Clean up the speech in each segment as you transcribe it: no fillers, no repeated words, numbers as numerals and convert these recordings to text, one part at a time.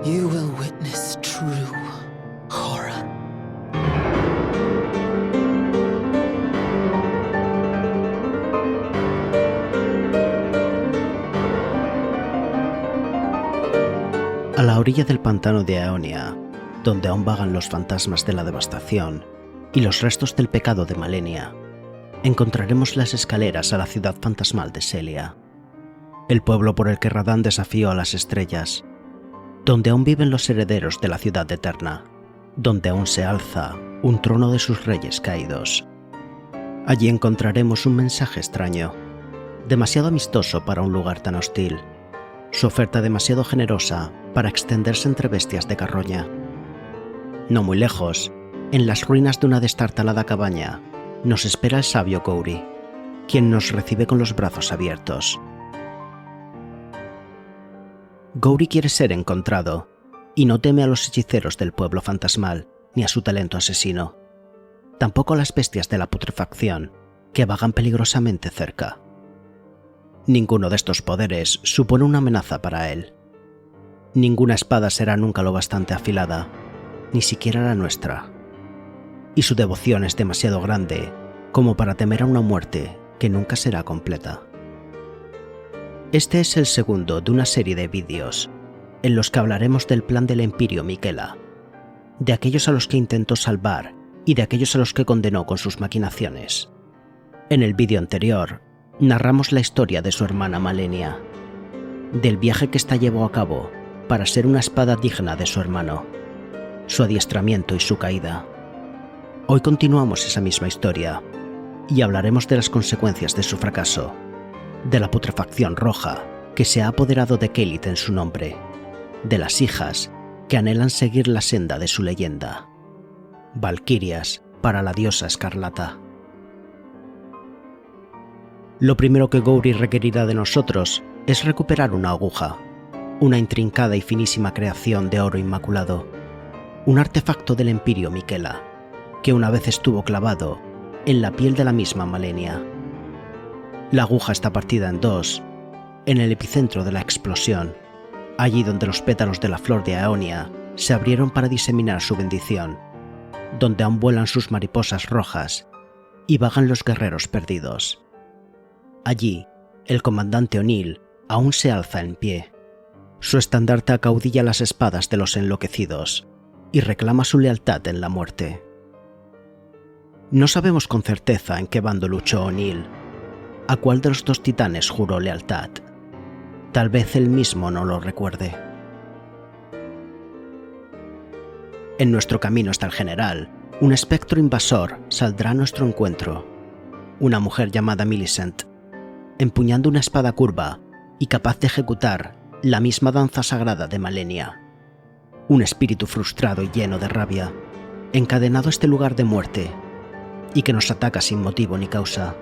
You will witness true horror. A la orilla del pantano de Aeonia, donde aún vagan los fantasmas de la devastación y los restos del pecado de Malenia, encontraremos las escaleras a la ciudad fantasmal de Sellia, el pueblo por el que Radahn desafió a las estrellas, donde aún viven los herederos de la ciudad eterna, donde aún se alza un trono de sus reyes caídos. Allí encontraremos un mensaje extraño, demasiado amistoso para un lugar tan hostil, su oferta demasiado generosa para extenderse entre bestias de carroña. No muy lejos, en las ruinas de una destartalada cabaña, nos espera el sabio Gouri, quien nos recibe con los brazos abiertos. Gouri quiere ser encontrado, y no teme a los hechiceros del pueblo fantasmal, ni a su talento asesino. Tampoco a las bestias de la putrefacción, que vagan peligrosamente cerca. Ninguno de estos poderes supone una amenaza para él. Ninguna espada será nunca lo bastante afilada, ni siquiera la nuestra. Y su devoción es demasiado grande como para temer a una muerte que nunca será completa. Este es el segundo de una serie de vídeos en los que hablaremos del plan del Empirio Miquella, de aquellos a los que intentó salvar y de aquellos a los que condenó con sus maquinaciones. En el vídeo anterior, narramos la historia de su hermana Malenia, del viaje que ésta llevó a cabo para ser una espada digna de su hermano, su adiestramiento y su caída. Hoy continuamos esa misma historia y hablaremos de las consecuencias de su fracaso, de la putrefacción roja que se ha apoderado de Kelyth en su nombre, de las hijas que anhelan seguir la senda de su leyenda, valquirias para la diosa escarlata. Lo primero que Gouri requerirá de nosotros es recuperar una aguja, una intrincada y finísima creación de oro inmaculado, un artefacto del Empirio Miquella, que una vez estuvo clavado en la piel de la misma Malenia. La aguja está partida en dos, en el epicentro de la explosión, allí donde los pétalos de la flor de Aeonia se abrieron para diseminar su bendición, donde aún vuelan sus mariposas rojas y vagan los guerreros perdidos. Allí, el comandante O'Neill aún se alza en pie. Su estandarte acaudilla las espadas de los enloquecidos y reclama su lealtad en la muerte. No sabemos con certeza en qué bando luchó O'Neill, a cuál de los dos titanes juró lealtad. Tal vez él mismo no lo recuerde. En nuestro camino hasta el general, un espectro invasor saldrá a nuestro encuentro. Una mujer llamada Millicent, empuñando una espada curva y capaz de ejecutar la misma danza sagrada de Malenia. Un espíritu frustrado y lleno de rabia, encadenado a este lugar de muerte, y que nos ataca sin motivo ni causa.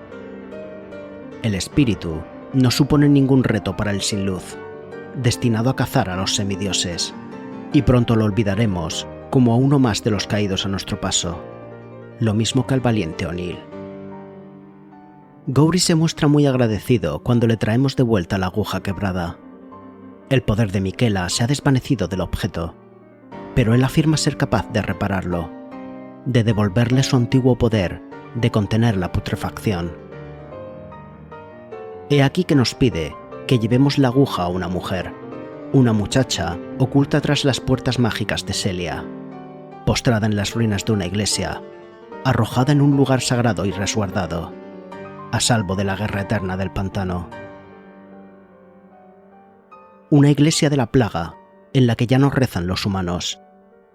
El espíritu no supone ningún reto para el sin luz, destinado a cazar a los semidioses, y pronto lo olvidaremos como a uno más de los caídos a nuestro paso, lo mismo que al valiente O'Neill. Gouri se muestra muy agradecido cuando le traemos de vuelta la aguja quebrada. El poder de Miquella se ha desvanecido del objeto, pero él afirma ser capaz de repararlo, de devolverle su antiguo poder de contener la putrefacción. He aquí que nos pide que llevemos la aguja a una mujer, una muchacha oculta tras las puertas mágicas de Sellia, postrada en las ruinas de una iglesia, arrojada en un lugar sagrado y resguardado, a salvo de la guerra eterna del pantano. Una iglesia de la plaga en la que ya no rezan los humanos,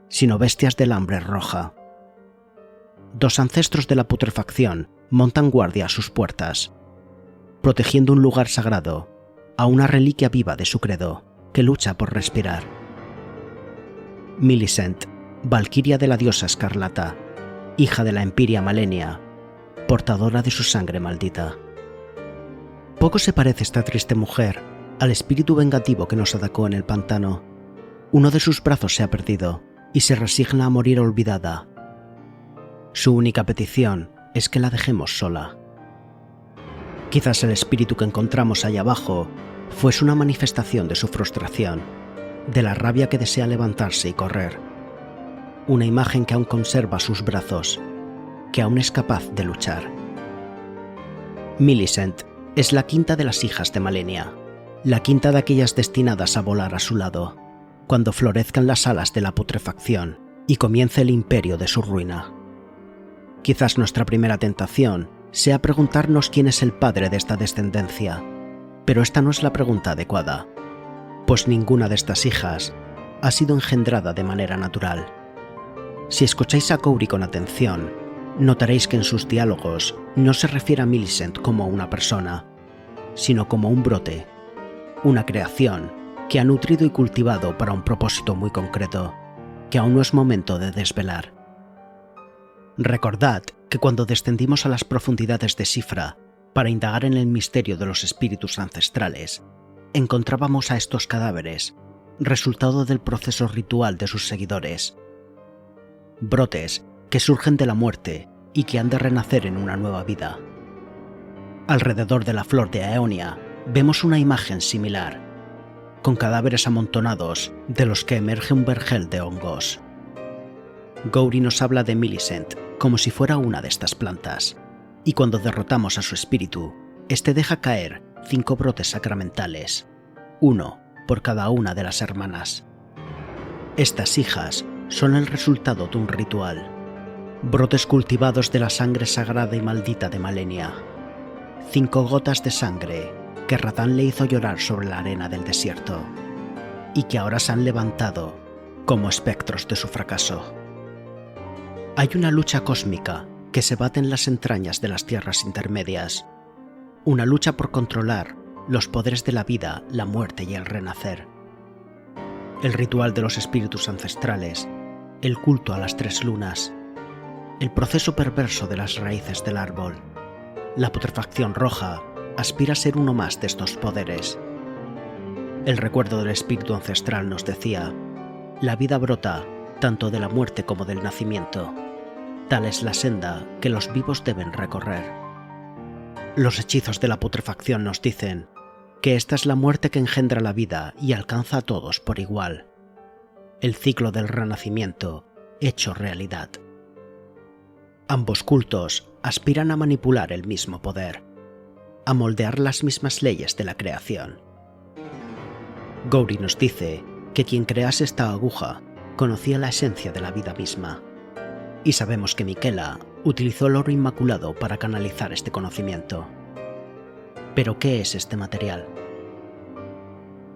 sino bestias del hambre roja. Dos ancestros de la putrefacción montan guardia a sus puertas, protegiendo un lugar sagrado, a una reliquia viva de su credo que lucha por respirar. Millicent, valquiria de la diosa escarlata, hija de la Empiria Malenia, portadora de su sangre maldita. Poco se parece esta triste mujer al espíritu vengativo que nos atacó en el pantano. Uno de sus brazos se ha perdido y se resigna a morir olvidada. Su única petición es que la dejemos sola. Quizás el espíritu que encontramos allá abajo fuese una manifestación de su frustración, de la rabia que desea levantarse y correr. Una imagen que aún conserva sus brazos, que aún es capaz de luchar. Millicent es la quinta de las hijas de Malenia, la quinta de aquellas destinadas a volar a su lado, cuando florezcan las alas de la putrefacción y comience el imperio de su ruina. Quizás nuestra primera tentación sea preguntarnos quién es el padre de esta descendencia, pero esta no es la pregunta adecuada, pues ninguna de estas hijas ha sido engendrada de manera natural. Si escucháis a Cowrie con atención, notaréis que en sus diálogos no se refiere a Millicent como una persona, sino como un brote, una creación que ha nutrido y cultivado para un propósito muy concreto, que aún no es momento de desvelar. Recordad que cuando descendimos a las profundidades de Siofra para indagar en el misterio de los espíritus ancestrales, encontrábamos a estos cadáveres, resultado del proceso ritual de sus seguidores. Brotes que surgen de la muerte y que han de renacer en una nueva vida. Alrededor de la flor de Aeonia vemos una imagen similar, con cadáveres amontonados de los que emerge un vergel de hongos. Cowrie nos habla de Millicent como si fuera una de estas plantas, y cuando derrotamos a su espíritu, este deja caer 5 brotes sacramentales, 1 por cada una de las hermanas. Estas hijas son el resultado de un ritual, brotes cultivados de la sangre sagrada y maldita de Malenia, 5 gotas de sangre que Radahn le hizo llorar sobre la arena del desierto, y que ahora se han levantado como espectros de su fracaso. Hay una lucha cósmica que se bate en las entrañas de las tierras intermedias, una lucha por controlar los poderes de la vida, la muerte y el renacer. El ritual de los espíritus ancestrales, el culto a las 3 lunas, el proceso perverso de las raíces del árbol, la putrefacción roja aspira a ser uno más de estos poderes. El recuerdo del espíritu ancestral nos decía: la vida brota tanto de la muerte como del nacimiento. Tal es la senda que los vivos deben recorrer. Los hechizos de la putrefacción nos dicen que esta es la muerte que engendra la vida y alcanza a todos por igual. El ciclo del renacimiento hecho realidad. Ambos cultos aspiran a manipular el mismo poder, a moldear las mismas leyes de la creación. Cowrie nos dice que quien crease esta aguja conocía la esencia de la vida misma, y sabemos que Miquella utilizó el oro inmaculado para canalizar este conocimiento. ¿Pero qué es este material?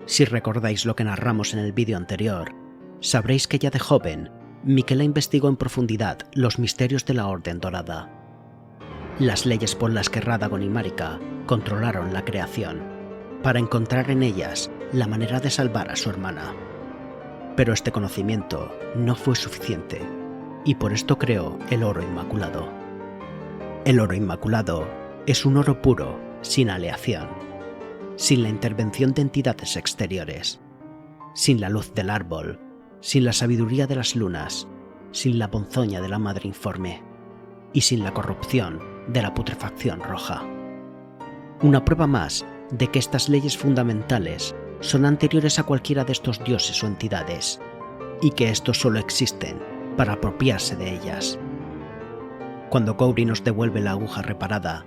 Si recordáis lo que narramos en el vídeo anterior, sabréis que ya de joven, Miquella investigó en profundidad los misterios de la Orden Dorada, las leyes por las que Radagon y Marika controlaron la creación, para encontrar en ellas la manera de salvar a su hermana. Pero este conocimiento no fue suficiente, y por esto creó el oro inmaculado. El oro inmaculado es un oro puro, sin aleación, sin la intervención de entidades exteriores, sin la luz del árbol, sin la sabiduría de las lunas, sin la ponzoña de la madre informe y sin la corrupción de la putrefacción roja. Una prueba más de que estas leyes fundamentales son anteriores a cualquiera de estos dioses o entidades y que estos solo existen para apropiarse de ellas. Cuando Cowrie nos devuelve la aguja reparada,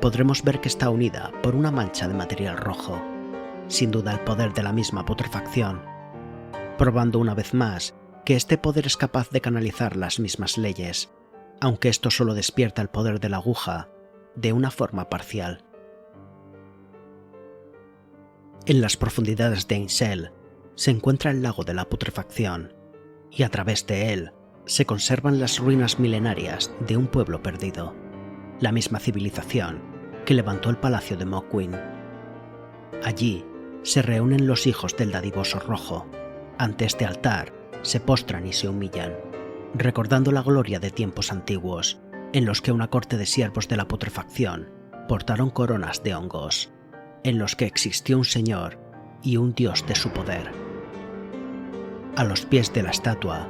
podremos ver que está unida por una mancha de material rojo, sin duda el poder de la misma putrefacción, probando una vez más que este poder es capaz de canalizar las mismas leyes, aunque esto solo despierta el poder de la aguja de una forma parcial. En las profundidades de Ainsel se encuentra el lago de la putrefacción, y a través de él se conservan las ruinas milenarias de un pueblo perdido, la misma civilización que levantó el palacio de Mohgwyn. Allí se reúnen los hijos del dadivoso rojo. Ante este altar se postran y se humillan, recordando la gloria de tiempos antiguos, en los que una corte de siervos de la putrefacción portaron coronas de hongos, en los que existió un señor y un dios de su poder. A los pies de la estatua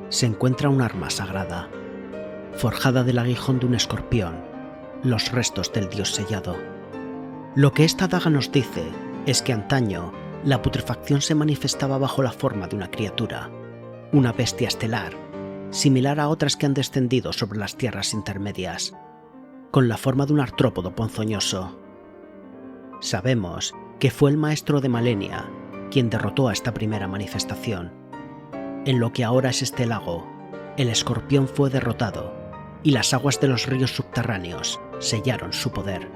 se encuentra un arma sagrada, forjada del aguijón de un escorpión, los restos del dios sellado. Lo que esta daga nos dice es que antaño la putrefacción se manifestaba bajo la forma de una criatura, una bestia estelar, similar a otras que han descendido sobre las tierras intermedias, con la forma de un artrópodo ponzoñoso. Sabemos que fue el maestro de Malenia quien derrotó a esta primera manifestación. En lo que ahora es este lago, el escorpión fue derrotado y las aguas de los ríos subterráneos sellaron su poder.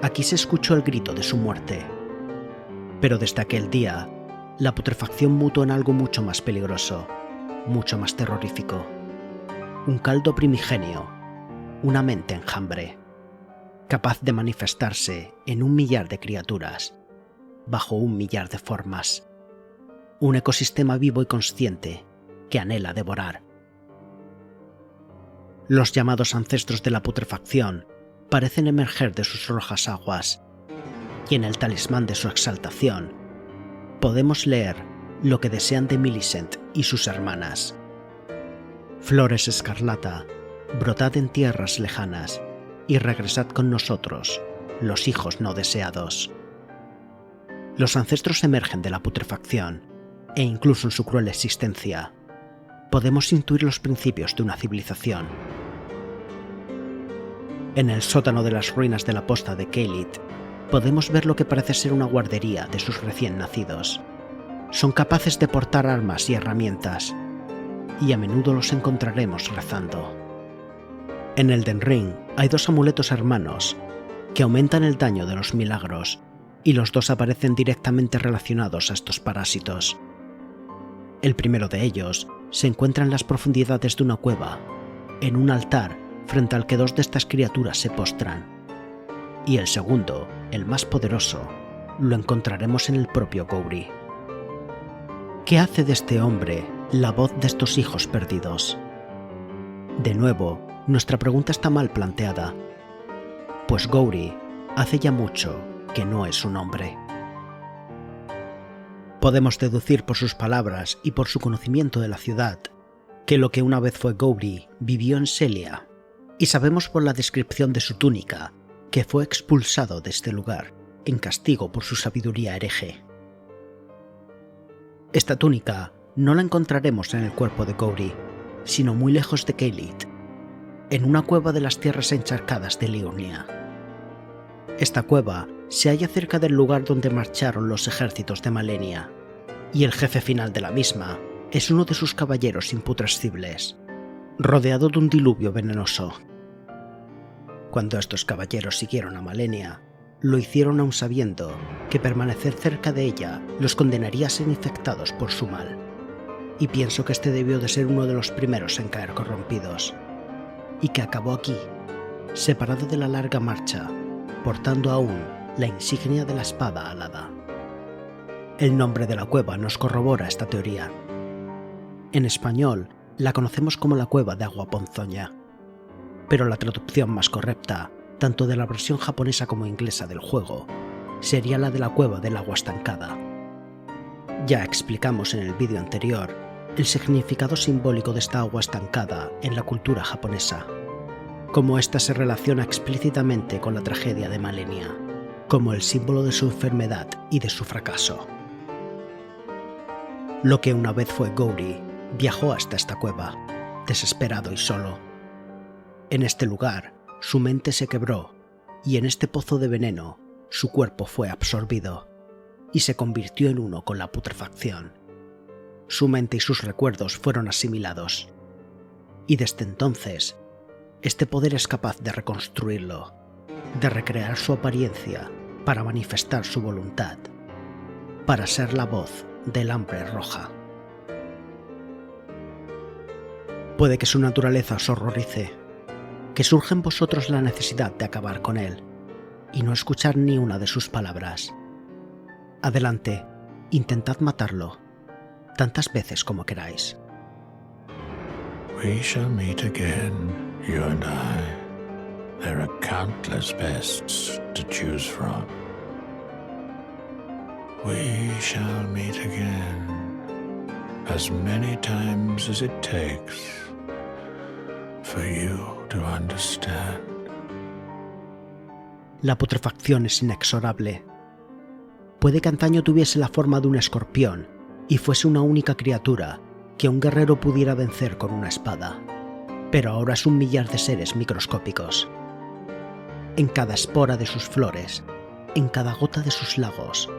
Aquí se escuchó el grito de su muerte. Pero desde aquel día, la putrefacción mutó en algo mucho más peligroso, mucho más terrorífico. Un caldo primigenio, una mente enjambre, capaz de manifestarse en 1.000.000 de criaturas, bajo 1.000.000 de formas. Un ecosistema vivo y consciente que anhela devorar. Los llamados ancestros de la putrefacción parecen emerger de sus rojas aguas, y en el talismán de su exaltación podemos leer lo que desean de Millicent y sus hermanas. Flores escarlata, brotad en tierras lejanas y regresad con nosotros, los hijos no deseados. Los ancestros emergen de la putrefacción, e incluso en su cruel existencia, podemos intuir los principios de una civilización. En el sótano de las ruinas de la posta de Caelid, podemos ver lo que parece ser una guardería de sus recién nacidos. Son capaces de portar armas y herramientas, y a menudo los encontraremos rezando. En Elden Ring hay 2 amuletos hermanos que aumentan el daño de los milagros, y los 2 aparecen directamente relacionados a estos parásitos. El primero de ellos se encuentra en las profundidades de una cueva, en un altar frente al que 2 de estas criaturas se postran. Y el segundo, el más poderoso, lo encontraremos en el propio Gowry. ¿Qué hace de este hombre la voz de estos hijos perdidos? De nuevo, nuestra pregunta está mal planteada, pues Gowry hace ya mucho que no es un hombre. Podemos deducir por sus palabras y por su conocimiento de la ciudad que lo que una vez fue Gowry vivió en Sellia, y sabemos por la descripción de su túnica que fue expulsado de este lugar en castigo por su sabiduría hereje. Esta túnica no la encontraremos en el cuerpo de Gowry, sino muy lejos de Caelid, en una cueva de las tierras encharcadas de Liurnia. Esta cueva se halla cerca del lugar donde marcharon los ejércitos de Malenia, y el jefe final de la misma es uno de sus caballeros imputrescibles, rodeado de un diluvio venenoso. Cuando estos caballeros siguieron a Malenia, lo hicieron aun sabiendo que permanecer cerca de ella los condenaría a ser infectados por su mal, y pienso que este debió de ser uno de los primeros en caer corrompidos, y que acabó aquí, separado de la larga marcha, portando aún la insignia de la espada alada. El nombre de la cueva nos corrobora esta teoría. En español la conocemos como la Cueva de Agua Ponzoña, pero la traducción más correcta, tanto de la versión japonesa como inglesa del juego, sería la de la Cueva del Agua Estancada. Ya explicamos en el vídeo anterior el significado simbólico de esta agua estancada en la cultura japonesa, como ésta se relaciona explícitamente con la tragedia de Malenia, como el símbolo de su enfermedad y de su fracaso. Lo que una vez fue Gowry viajó hasta esta cueva, desesperado y solo. En este lugar, su mente se quebró, y en este pozo de veneno, su cuerpo fue absorbido, y se convirtió en uno con la putrefacción. Su mente y sus recuerdos fueron asimilados, y desde entonces, este poder es capaz de reconstruirlo, de recrear su apariencia para manifestar su voluntad, para ser la voz del hambre roja. Puede que su naturaleza os horrorice, que surja en vosotros la necesidad de acabar con él y no escuchar ni una de sus palabras. Adelante, intentad matarlo, tantas veces como queráis. We shall meet again, you and I. There are countless bests to choose from. We shall meet again, as many times as it takes for you to understand. La putrefacción es inexorable. Puede que antaño tuviese la forma de un escorpión y fuese una única criatura que un guerrero pudiera vencer con una espada, pero ahora es un millar de seres microscópicos. En cada espora de sus flores, en cada gota de sus lagos,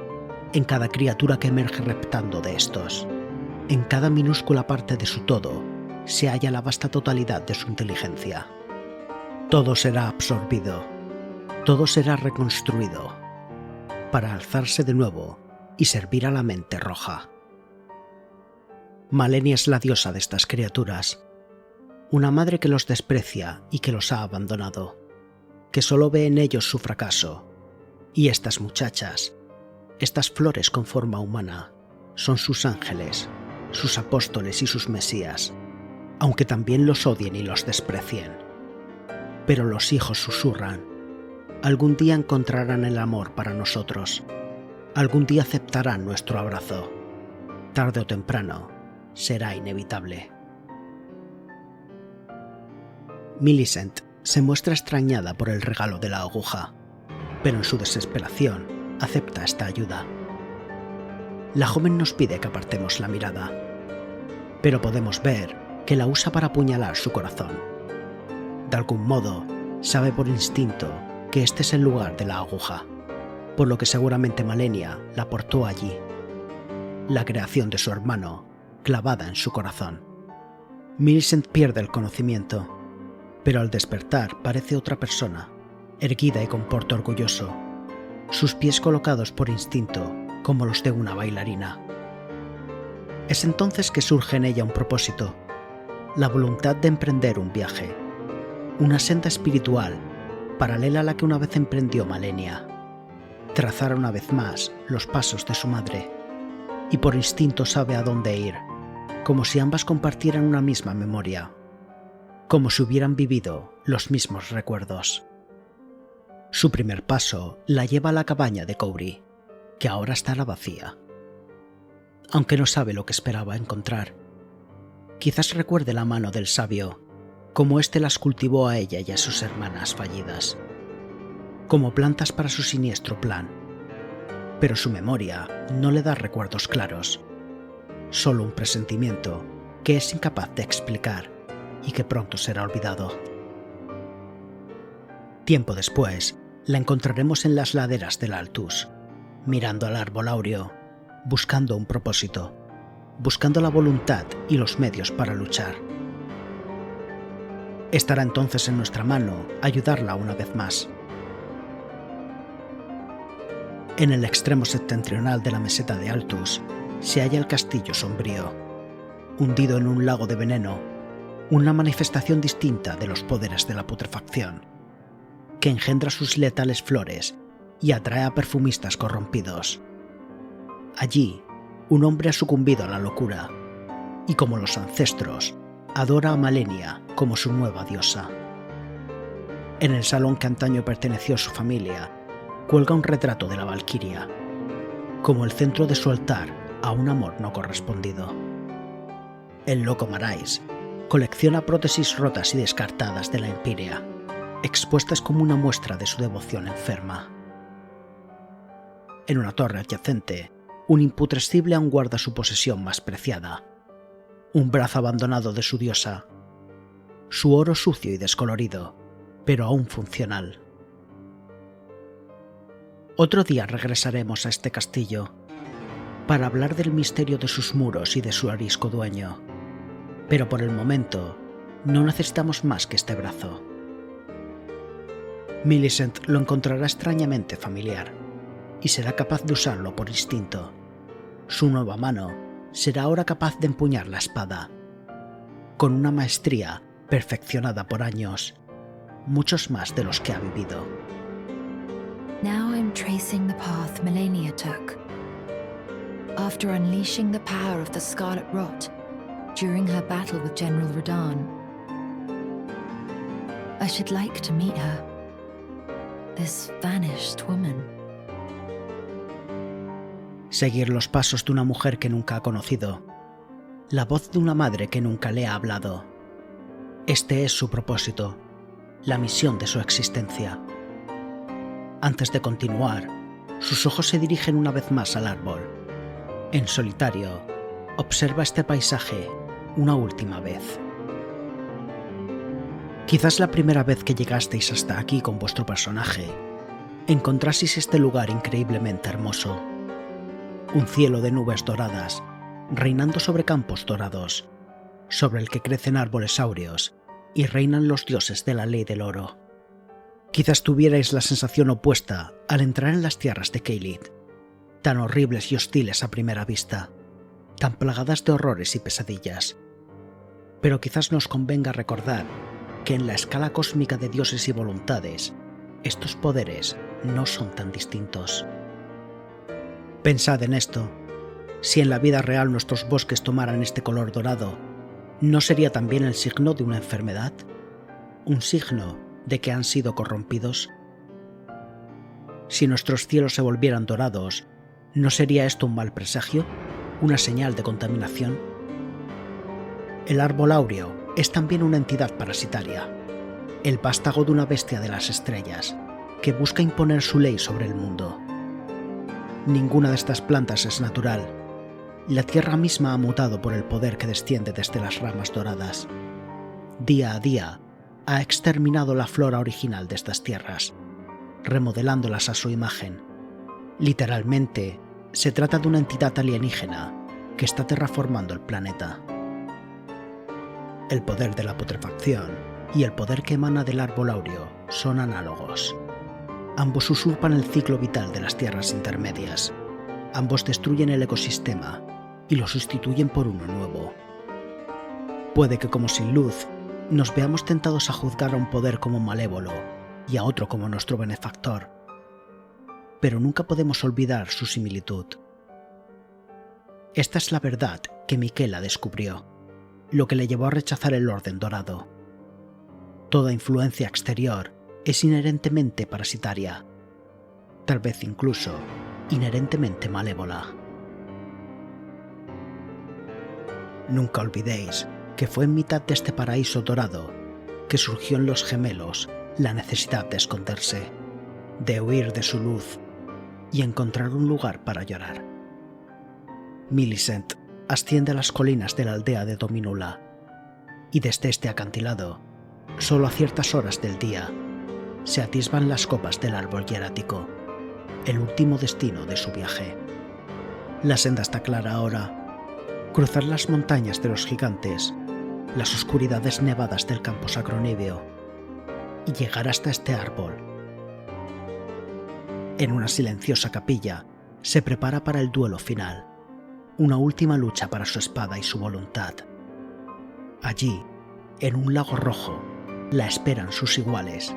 en cada criatura que emerge reptando de estos, en cada minúscula parte de su todo, se halla la vasta totalidad de su inteligencia. Todo será absorbido, todo será reconstruido, para alzarse de nuevo y servir a la mente roja. Malenia es la diosa de estas criaturas, una madre que los desprecia y que los ha abandonado, que solo ve en ellos su fracaso, y estas muchachas, estas flores con forma humana, son sus ángeles, sus apóstoles y sus mesías, aunque también los odien y los desprecien. Pero los hijos susurran: algún día encontrarán el amor para nosotros, algún día aceptarán nuestro abrazo, tarde o temprano será inevitable. Millicent se muestra extrañada por el regalo de la aguja, pero en su desesperación acepta esta ayuda. La joven nos pide que apartemos la mirada, pero podemos ver que la usa para apuñalar su corazón. De algún modo, sabe por instinto que este es el lugar de la aguja, por lo que seguramente Malenia la portó allí, la creación de su hermano clavada en su corazón. Millicent pierde el conocimiento, pero al despertar parece otra persona, erguida y con porte orgulloso, sus pies colocados por instinto como los de una bailarina. Es entonces que surge en ella un propósito, la voluntad de emprender un viaje, una senda espiritual paralela a la que una vez emprendió Malenia, trazar una vez más los pasos de su madre, y por instinto sabe a dónde ir, como si ambas compartieran una misma memoria, como si hubieran vivido los mismos recuerdos. Su primer paso la lleva a la cabaña de Cowrie, que ahora estará vacía. Aunque no sabe lo que esperaba encontrar, quizás recuerde la mano del sabio, como éste las cultivó a ella y a sus hermanas fallidas, como plantas para su siniestro plan. Pero su memoria no le da recuerdos claros, solo un presentimiento que es incapaz de explicar y que pronto será olvidado. Tiempo después, la encontraremos en las laderas del Altus, mirando al árbol áureo, buscando un propósito, buscando la voluntad y los medios para luchar. Estará entonces en nuestra mano ayudarla una vez más. En el extremo septentrional de la meseta de Altus se halla el castillo sombrío, hundido en un lago de veneno, una manifestación distinta de los poderes de la putrefacción, que engendra sus letales flores y atrae a perfumistas corrompidos. Allí, un hombre ha sucumbido a la locura, y como los ancestros, adora a Malenia como su nueva diosa. En el salón que antaño perteneció a su familia, cuelga un retrato de la Valquiria, como el centro de su altar a un amor no correspondido. El loco Marais colecciona prótesis rotas y descartadas de la Empírea, expuestas como una muestra de su devoción enferma. En una torre adyacente, un imputrescible aún guarda su posesión más preciada, un brazo abandonado de su diosa, su oro sucio y descolorido, pero aún funcional. Otro día regresaremos a este castillo para hablar del misterio de sus muros y de su arisco dueño, pero por el momento no necesitamos más que este brazo. Millicent lo encontrará extrañamente familiar y será capaz de usarlo por instinto. Su nueva mano será ahora capaz de empuñar la espada, con una maestría perfeccionada por años, muchos más de los que ha vivido. Now I'm tracing the path Malenia took. After unleashing the power of the Scarlet Rot during her battle with General Radahn, I should like to meet her, this vanished woman. Seguir los pasos de una mujer que nunca ha conocido, la voz de una madre que nunca le ha hablado. Este es su propósito, la misión de su existencia. Antes de continuar, sus ojos se dirigen una vez más al árbol. En solitario, observa este paisaje una última vez. Quizás la primera vez que llegasteis hasta aquí con vuestro personaje, encontrasteis este lugar increíblemente hermoso. Un cielo de nubes doradas, reinando sobre campos dorados, sobre el que crecen árboles áureos y reinan los dioses de la ley del oro. Quizás tuvierais la sensación opuesta al entrar en las tierras de Caelid, tan horribles y hostiles a primera vista, tan plagadas de horrores y pesadillas. Pero quizás nos convenga recordar que en la escala cósmica de dioses y voluntades, estos poderes no son tan distintos. Pensad en esto. Si en la vida real nuestros bosques tomaran este color dorado, ¿no sería también el signo de una enfermedad? ¿Un signo de que han sido corrompidos? Si nuestros cielos se volvieran dorados, ¿no sería esto un mal presagio? ¿Una señal de contaminación? El árbol áureo es también una entidad parasitaria, el vástago de una bestia de las estrellas, que busca imponer su ley sobre el mundo. Ninguna de estas plantas es natural. La tierra misma ha mutado por el poder que desciende desde las ramas doradas. Día a día, ha exterminado la flora original de estas tierras, remodelándolas a su imagen. Literalmente, se trata de una entidad alienígena que está terraformando el planeta. El poder de la putrefacción y el poder que emana del árbol áureo son análogos. Ambos usurpan el ciclo vital de las tierras intermedias. Ambos destruyen el ecosistema y lo sustituyen por uno nuevo. Puede que como sin luz, nos veamos tentados a juzgar a un poder como malévolo y a otro como nuestro benefactor, pero nunca podemos olvidar su similitud. Esta es la verdad que Miquela descubrió, lo que le llevó a rechazar el orden dorado. Toda influencia exterior es inherentemente parasitaria, tal vez incluso inherentemente malévola. Nunca olvidéis que fue en mitad de este paraíso dorado que surgió en los gemelos la necesidad de esconderse, de huir de su luz y encontrar un lugar para llorar. Millicent asciende a las colinas de la aldea de Dominula, y desde este acantilado, solo a ciertas horas del día, se atisban las copas del árbol hierático, el último destino de su viaje. La senda está clara ahora. Cruzar las montañas de los gigantes, las oscuridades nevadas del campo sacroníveo, y llegar hasta este árbol. En una silenciosa capilla, se prepara para el duelo final, una última lucha para su espada y su voluntad. Allí, en un lago rojo, la esperan sus iguales,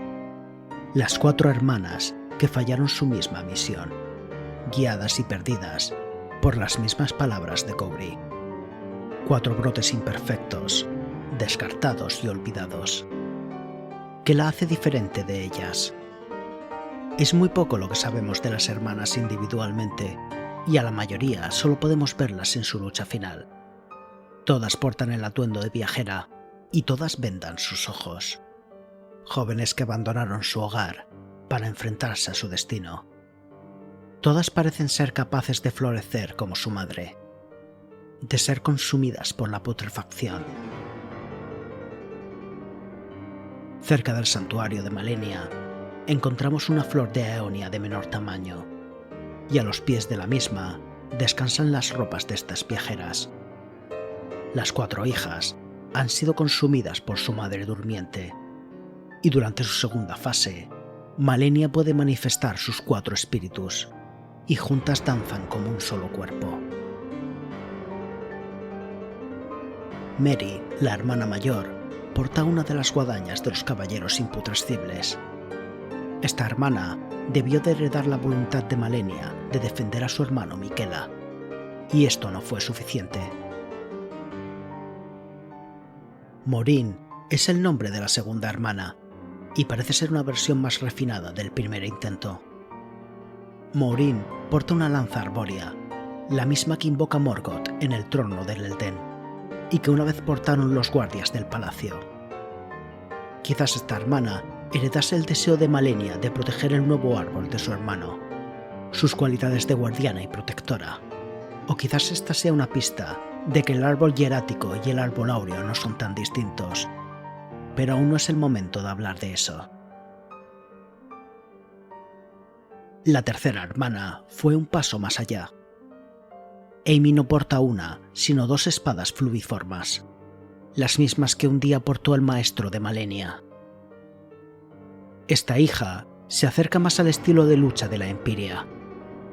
las 4 hermanas que fallaron su misma misión, guiadas y perdidas por las mismas palabras de Cobri. 4 brotes imperfectos, descartados y olvidados. ¿Qué la hace diferente de ellas? Es muy poco lo que sabemos de las hermanas individualmente, y a la mayoría solo podemos verlas en su lucha final. Todas portan el atuendo de viajera, y todas vendan sus ojos. Jóvenes que abandonaron su hogar para enfrentarse a su destino. Todas parecen ser capaces de florecer como su madre, de ser consumidas por la putrefacción. Cerca del santuario de Malenia, encontramos una flor de Aeonia de menor tamaño, y a los pies de la misma descansan las ropas de estas viajeras. Las 4 hijas han sido consumidas por su madre durmiente, y durante su segunda fase, Malenia puede manifestar sus 4 espíritus, y juntas danzan como un solo cuerpo. Mary, la hermana mayor, porta una de las guadañas de los caballeros imputrescibles. Esta hermana debió de heredar la voluntad de Malenia de defender a su hermano Miquela, y esto no fue suficiente. Morin es el nombre de la segunda hermana, y parece ser una versión más refinada del primer intento. Morin porta una lanza arbórea, la misma que invoca Morgoth en el trono del Elden, y que una vez portaron los guardias del palacio. Quizás esta hermana heredase el deseo de Malenia de proteger el nuevo árbol de su hermano, sus cualidades de guardiana y protectora. O quizás esta sea una pista de que el árbol hierático y el árbol áureo no son tan distintos. Pero aún no es el momento de hablar de eso. La tercera hermana fue un paso más allá. Amy no porta una, sino 2 espadas fluviformas, las mismas que un día portó el maestro de Malenia. Esta hija se acerca más al estilo de lucha de la Empiria,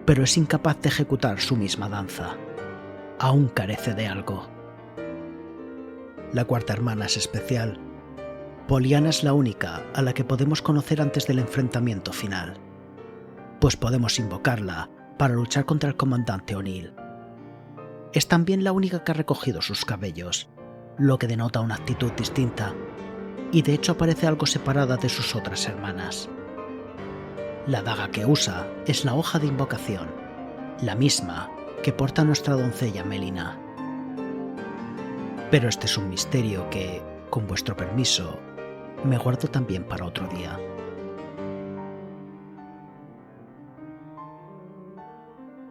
pero es incapaz de ejecutar su misma danza. Aún carece de algo. La cuarta hermana es especial. Pollyanna es la única a la que podemos conocer antes del enfrentamiento final, pues podemos invocarla para luchar contra el comandante O'Neill. Es también la única que ha recogido sus cabellos, lo que denota una actitud distinta, y de hecho parece algo separada de sus otras hermanas. La daga que usa es la hoja de invocación, la misma que porta nuestra doncella Melina. Pero este es un misterio que, con vuestro permiso, me guardo también para otro día.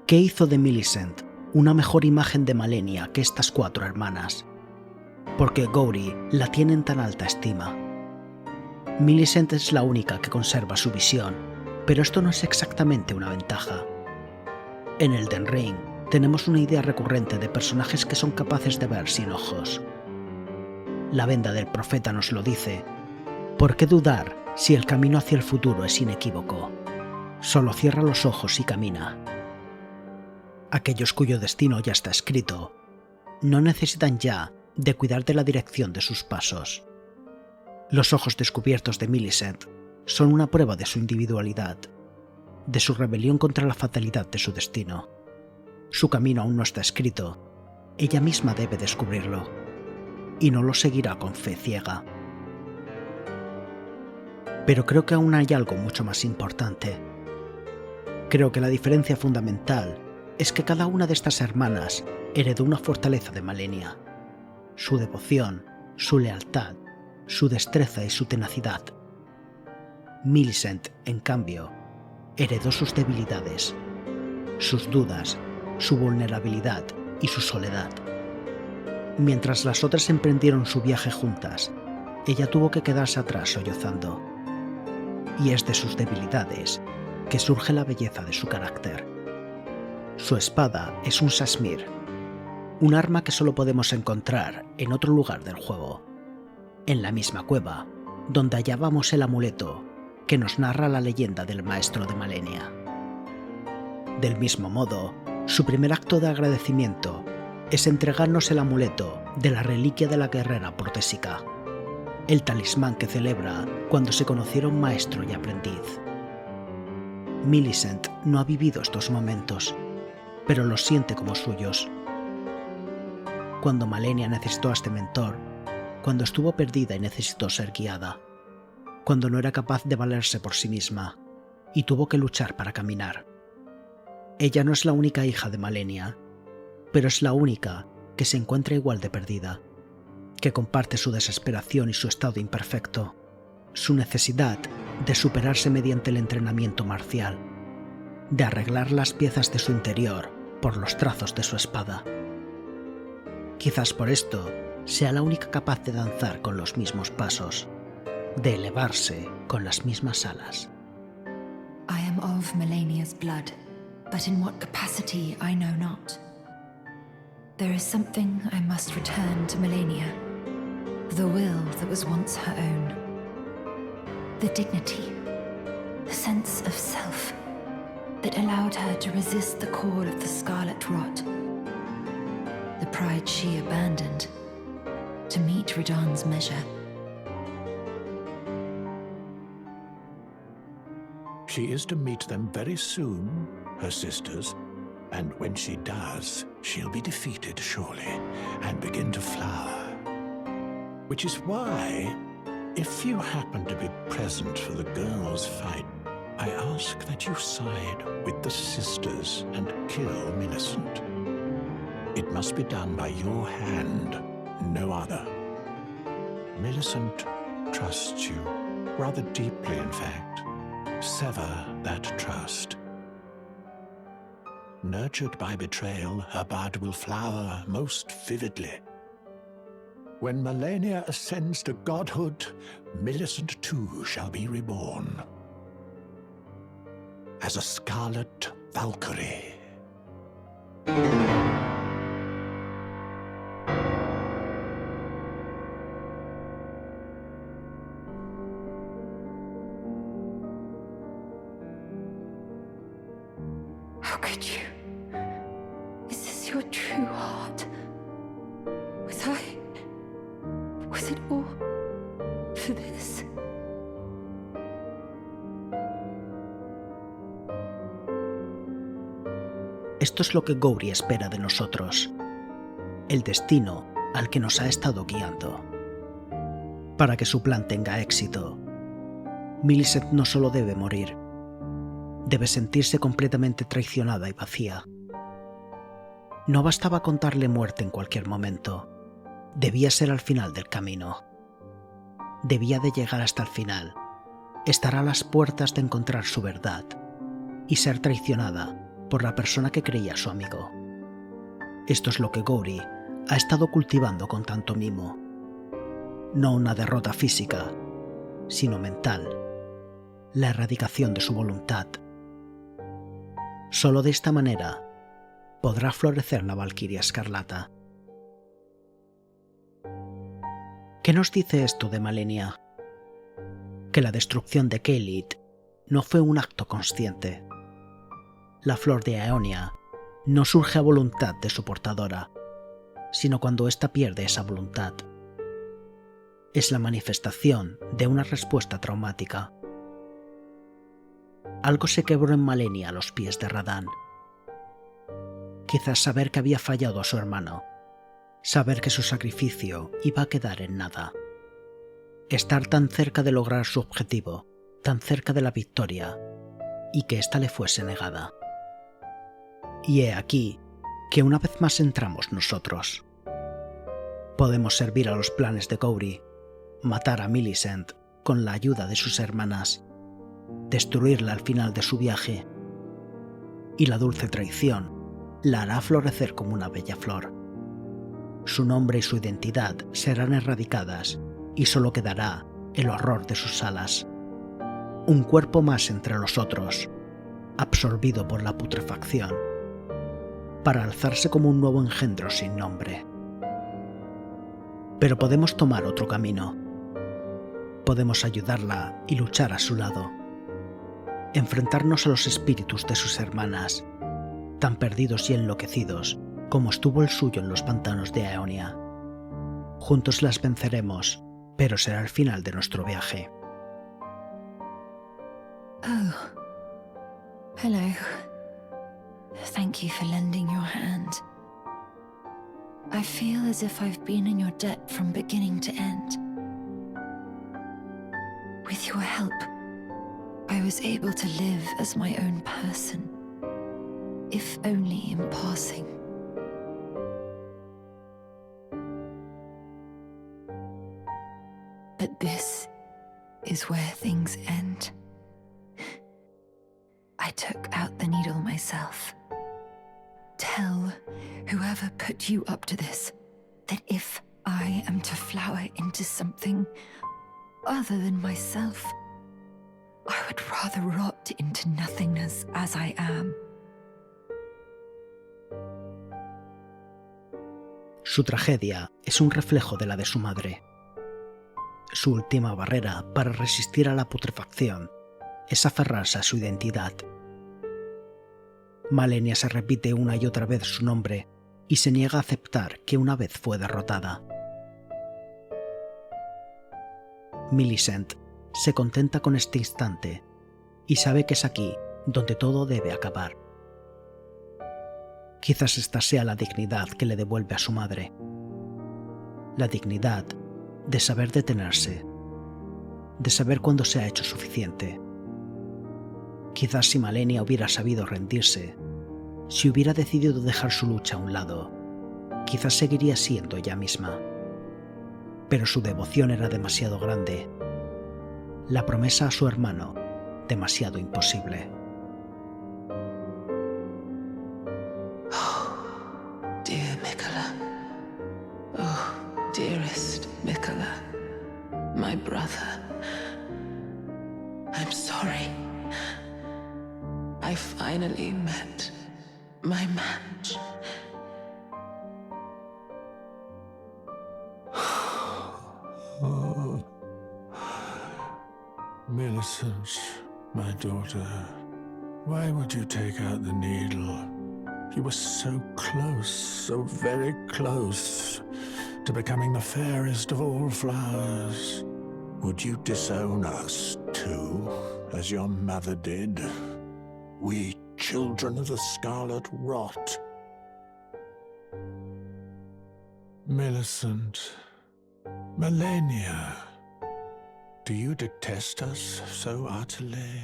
¿Qué hizo de Millicent una mejor imagen de Malenia que estas 4 hermanas? Porque Gowri la tiene en tan alta estima. Millicent es la única que conserva su visión, pero esto no es exactamente una ventaja. En Elden Ring tenemos una idea recurrente de personajes que son capaces de ver sin ojos. La venda del profeta nos lo dice. ¿Por qué dudar si el camino hacia el futuro es inequívoco? Solo cierra los ojos y camina. Aquellos cuyo destino ya está escrito no necesitan ya de cuidar de la dirección de sus pasos. Los ojos descubiertos de Millicent son una prueba de su individualidad, de su rebelión contra la fatalidad de su destino. Su camino aún no está escrito, ella misma debe descubrirlo, y no lo seguirá con fe ciega. Pero creo que aún hay algo mucho más importante. Creo que la diferencia fundamental es que cada una de estas hermanas heredó una fortaleza de Malenia, su devoción, su lealtad, su destreza y su tenacidad. Millicent, en cambio, heredó sus debilidades, sus dudas, su vulnerabilidad y su soledad. Mientras las otras emprendieron su viaje juntas, ella tuvo que quedarse atrás sollozando. Y es de sus debilidades que surge la belleza de su carácter. Su espada es un Sasmir, un arma que solo podemos encontrar en otro lugar del juego, en la misma cueva donde hallábamos el amuleto que nos narra la leyenda del maestro de Malenia. Del mismo modo, su primer acto de agradecimiento es entregarnos el amuleto de la reliquia de la guerrera protésica, el talismán que celebra cuando se conocieron maestro y aprendiz. Millicent no ha vivido estos momentos, pero los siente como suyos. Cuando Malenia necesitó a este mentor, cuando estuvo perdida y necesitó ser guiada, cuando no era capaz de valerse por sí misma y tuvo que luchar para caminar. Ella no es la única hija de Malenia, pero es la única que se encuentra igual de perdida, que comparte su desesperación y su estado imperfecto, su necesidad de superarse mediante el entrenamiento marcial, de arreglar las piezas de su interior por los trazos de su espada. Quizás por esto sea la única capaz de danzar con los mismos pasos, de elevarse con las mismas alas. I am of Malenia's blood, but in what capacity I know not. There is something I must return to Malenia, the will that was once her own. The dignity, the sense of self that allowed her to resist the call of the Scarlet Rot. The pride she abandoned to meet Radahn's measure. She is to meet them very soon, her sisters, and when she does, she'll be defeated, surely, and begin to flower. Which is why, if you happen to be present for the girls' fight, I ask that you side with the sisters and kill Millicent. It must be done by your hand, no other. Millicent trusts you, rather deeply in fact. Sever that trust, Nurtured by betrayal, her bud will flower most vividly. When Malenia ascends to godhood, Millicent too shall be reborn. As a scarlet Valkyrie. How could you? Is this your true heart? Was it all for this? Esto es lo que Gowry espera de nosotros. El destino al que nos ha estado guiando. Para que su plan tenga éxito, Millicent no solo debe morir, debe sentirse completamente traicionada y vacía. No bastaba contarle muerte en cualquier momento. Debía ser al final del camino. Debía de llegar hasta el final, estar a las puertas de encontrar su verdad y ser traicionada por la persona que creía su amigo. Esto es lo que Gowry ha estado cultivando con tanto mimo. No una derrota física, sino mental. La erradicación de su voluntad. Solo de esta manera podrá florecer la Valquiria Escarlata. ¿Qué nos dice esto de Malenia? Que la destrucción de Caelid no fue un acto consciente. La flor de Aeonia no surge a voluntad de su portadora, sino cuando ésta pierde esa voluntad. Es la manifestación de una respuesta traumática. Algo se quebró en Malenia a los pies de Radahn. Quizás saber que había fallado a su hermano, saber que su sacrificio iba a quedar en nada. Estar tan cerca de lograr su objetivo, tan cerca de la victoria, y que ésta le fuese negada. Y he aquí que una vez más entramos nosotros. Podemos servir a los planes de Gowry, matar a Millicent con la ayuda de sus hermanas, destruirla al final de su viaje, y la dulce traición la hará florecer como una bella flor. Su nombre y su identidad serán erradicadas y solo quedará el horror de sus alas. Un cuerpo más entre los otros, absorbido por la putrefacción, para alzarse como un nuevo engendro sin nombre. Pero podemos tomar otro camino. Podemos ayudarla y luchar a su lado. Enfrentarnos a los espíritus de sus hermanas, tan perdidos y enloquecidos como estuvo el suyo en los pantanos de Aeonia. Juntos las venceremos, pero será el final de nuestro viaje. Oh. Hello. Thank you for lending your hand. I feel as if I've been in your debt from beginning to end. With your help, I was able to live as my own person, if only in passing. But this is where things end. I took out the needle myself. Tell whoever put you up to this that if I am to flower into something other than myself, I would rather rot into nothingness as I am. Su tragedia es un reflejo de la de su madre. Su última barrera para resistir a la putrefacción es aferrarse a su identidad. Malenia se repite una y otra vez su nombre y se niega a aceptar que una vez fue derrotada. Millicent se contenta con este instante y sabe que es aquí donde todo debe acabar. Quizás esta sea la dignidad que le devuelve a su madre. La dignidad de saber detenerse, de saber cuándo se ha hecho suficiente. Quizás si Malenia hubiera sabido rendirse, si hubiera decidido dejar su lucha a un lado, quizás seguiría siendo ella misma. Pero su devoción era demasiado grande. La promesa a su hermano, demasiado imposible. Mikola. Oh, dearest Mikola. My brother. I'm sorry. I finally met my match. Oh, Millicent, my daughter, why would you take out the needle? You were so close, so very close, to becoming the fairest of all flowers. Would you disown us, too, as your mother did? We children of the Scarlet Rot. Millicent, Malenia, do you detest us so utterly?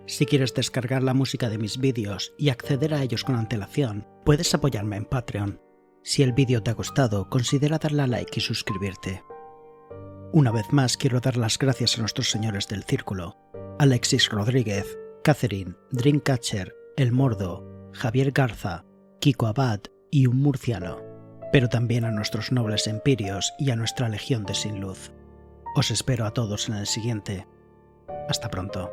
Si quieres descargar la música de mis vídeos y acceder a ellos con antelación, puedes apoyarme en Patreon. Si el vídeo te ha gustado, considera darle a like y suscribirte. Una vez más quiero dar las gracias a nuestros señores del círculo: Alexis Rodríguez, Catherine, Dreamcatcher, El Mordo, Javier Garza, Kiko Abad y un murciano, pero también a nuestros nobles empirios y a nuestra legión de Sin Luz. Os espero a todos en el siguiente. Hasta pronto.